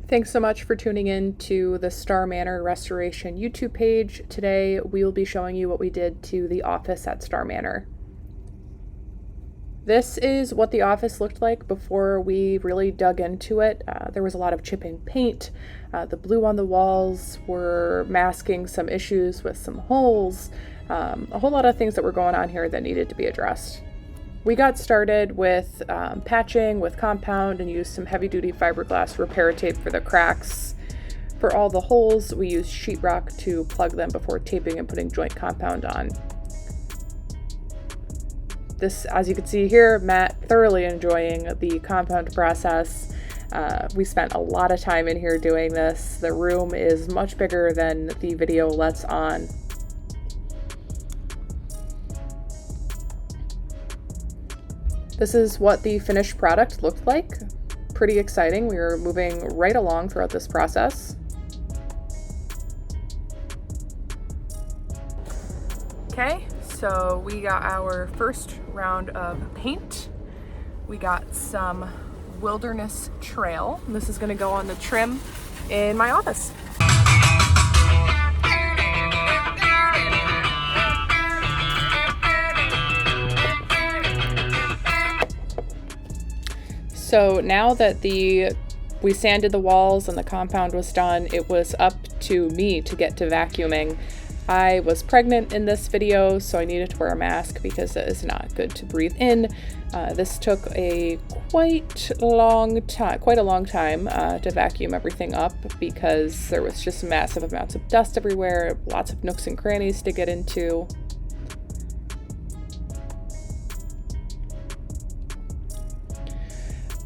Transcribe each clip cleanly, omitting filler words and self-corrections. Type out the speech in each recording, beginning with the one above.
Thanks so much for tuning in to the Star Manor Restoration YouTube page. Today we will be showing you what we did to the office at Star Manor. This is what the office looked like before we really dug into it. There was a lot of chipping paint. The blue on the walls were masking some issues with some holes. A whole lot of things that were going on here that needed to be addressed. We got started with patching with compound and used some heavy-duty fiberglass repair tape for the cracks. For all the holes, we used sheetrock to plug them before taping and putting joint compound on. This, as you can see here, Matt thoroughly enjoying the compound process. We spent a lot of time in here doing this. The room is much bigger than the video lets on. This is what the finished product looked like. Pretty exciting. We were moving right along throughout this process. Okay, so we got our first round of paint. We got some Wilderness Trail. This is going to go on the trim in my office. So now that we sanded the walls and the compound was done, it was up to me to get to vacuuming. I was pregnant in this video, so I needed to wear a mask because it is not good to breathe in. This took quite a long time to vacuum everything up because there was just massive amounts of dust everywhere, lots of nooks and crannies to get into.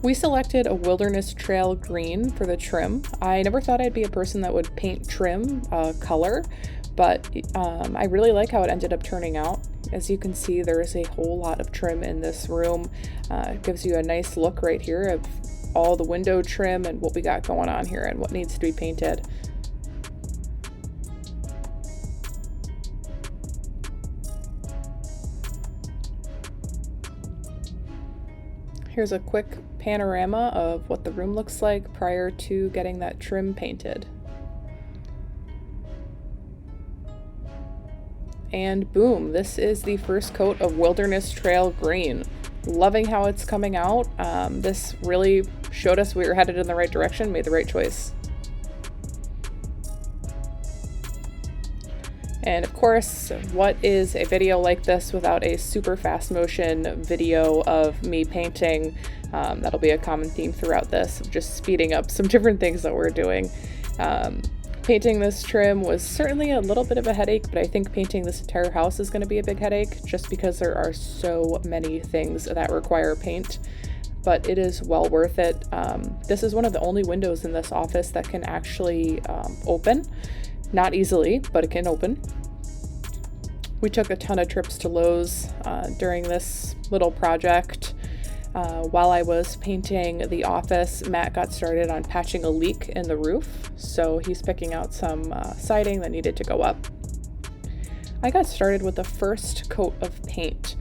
We selected a Wilderness Trail green for the trim. I never thought I'd be a person that would paint trim color, but I really like how it ended up turning out. As you can see, there is a whole lot of trim in this room. It gives you a nice look right here of all the window trim and what we got going on here and what needs to be painted. Here's a quick panorama of what the room looks like prior to getting that trim painted. And boom, this is the first coat of Wilderness Trail green. Loving how it's coming out. This really showed us we were headed in the right direction, made the right choice. And of course, what is a video like this without a super fast motion video of me painting? That'll be a common theme throughout this, just speeding up some different things that we're doing. Painting this trim was certainly a little bit of a headache, but I think painting this entire house is going to be a big headache just because there are so many things that require paint, but it is well worth it. This is one of the only windows in this office that can actually open. Not easily, but it can open. We took a ton of trips to Lowe's during this little project. While I was painting the office, Matt got started on patching a leak in the roof, so he's picking out some siding that needed to go up. I got started with the first coat of paint.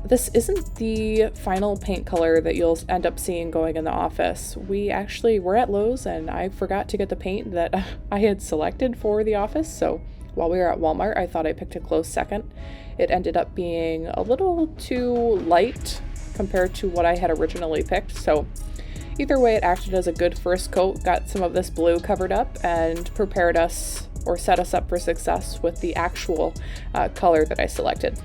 This isn't the final paint color that you'll end up seeing going in the office. We actually were at Lowe's and I forgot to get the paint that I had selected for the office, so while we were at Walmart, I thought I picked a close second. It ended up being a little too light compared to what I had originally picked, so either way it acted as a good first coat, got some of this blue covered up, and prepared us or set us up for success with the actual color that I selected.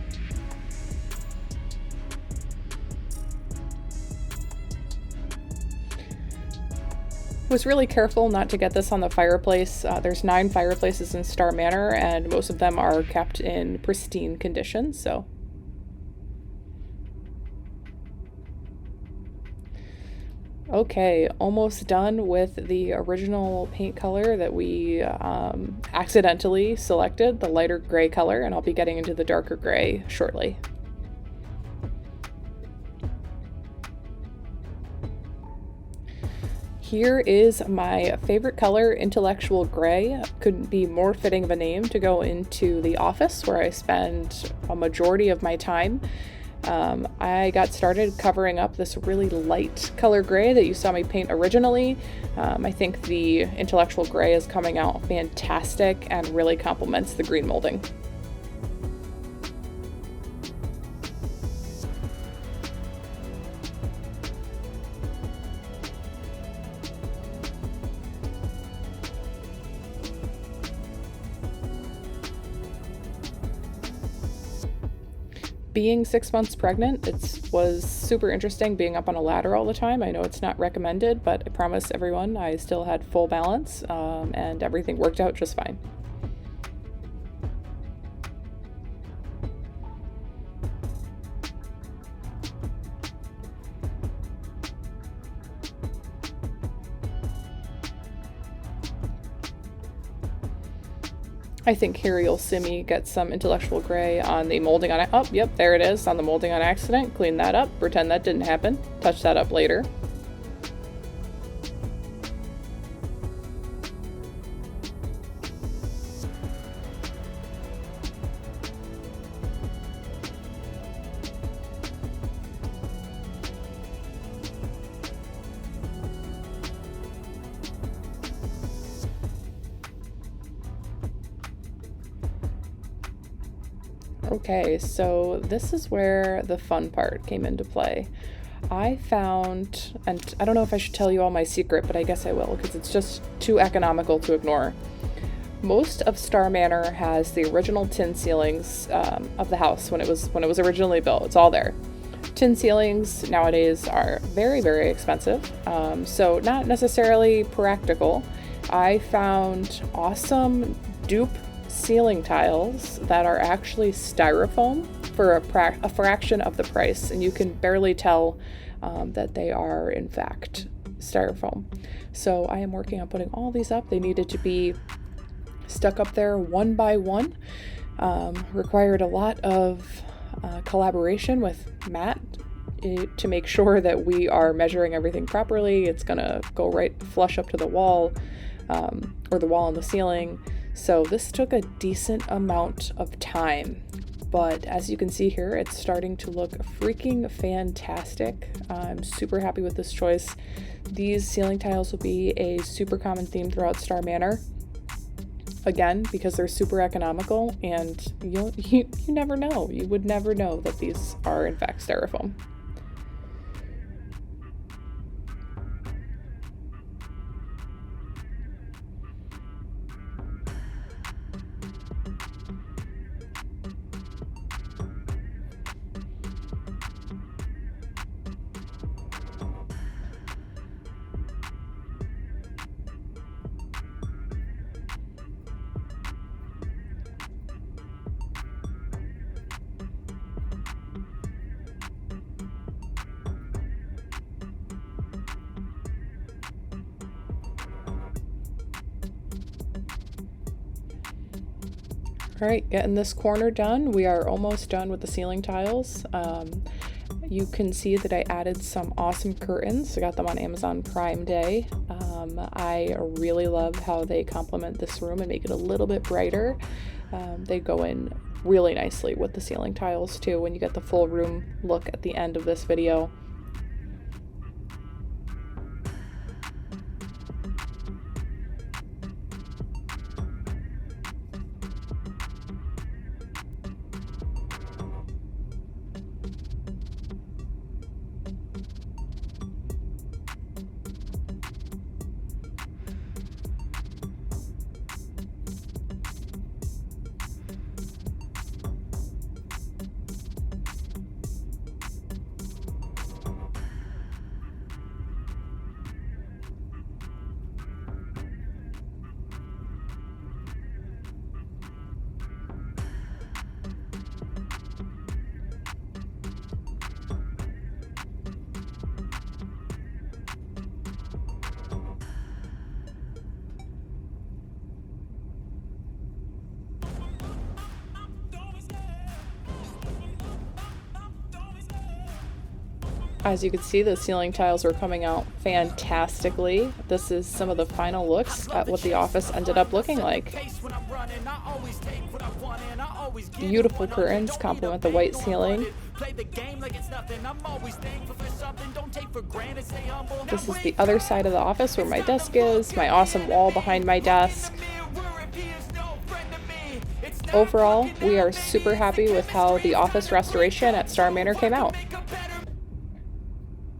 Was really careful not to get this on the fireplace. There's 9 fireplaces in Star Manor and most of them are kept in pristine condition, so. Okay, almost done with the original paint color that we accidentally selected, the lighter gray color, and I'll be getting into the darker gray shortly. Here is my favorite color, Intellectual Gray. Couldn't be more fitting of a name to go into the office where I spend a majority of my time. I got started covering up this really light color gray that you saw me paint originally. I think the intellectual gray is coming out fantastic and really complements the green molding. Being 6 months pregnant, it was super interesting being up on a ladder all the time. I know it's not recommended, but I promise everyone I still had full balance, and everything worked out just fine. I think here you'll see me get some intellectual gray on the molding on it. Oh, yep, there it is on the molding on accident. Clean that up, pretend that didn't happen, touch that up later. Okay, so this is where the fun part came into play. I found, and I don't know if I should tell you all my secret, but I guess I will because it's just too economical to ignore. Most of Star Manor has the original tin ceilings of the house when it was originally built. It's all there. Tin ceilings nowadays are very, very expensive, so not necessarily practical. I found awesome dupe ceiling tiles that are actually styrofoam for a fraction of the price, and you can barely tell that they are in fact styrofoam. So I am working on putting all these up. They needed to be stuck up there one by one. Required a lot of collaboration with Matt to make sure that we are measuring everything properly. It's gonna go right flush up to the wall, or the wall and the ceiling. So this took a decent amount of time, but as you can see here, it's starting to look freaking fantastic. I'm super happy with this choice. These ceiling tiles will be a super common theme throughout Star Manor. Again, because they're super economical, and you never know. You would never know that these are in fact styrofoam. All right, getting this corner done. We are almost done with the ceiling tiles. You can see that I added some awesome curtains. I got them on Amazon Prime Day. I really love how they complement this room and make it a little bit brighter. They go in really nicely with the ceiling tiles too when you get the full room look at the end of this video. As you can see, the ceiling tiles were coming out fantastically. This is some of the final looks at what the office ended up looking like. Beautiful curtains complement the white ceiling. This is the other side of the office where my desk is, my awesome wall behind my desk. Overall, we are super happy with how the office restoration at Star Manor came out.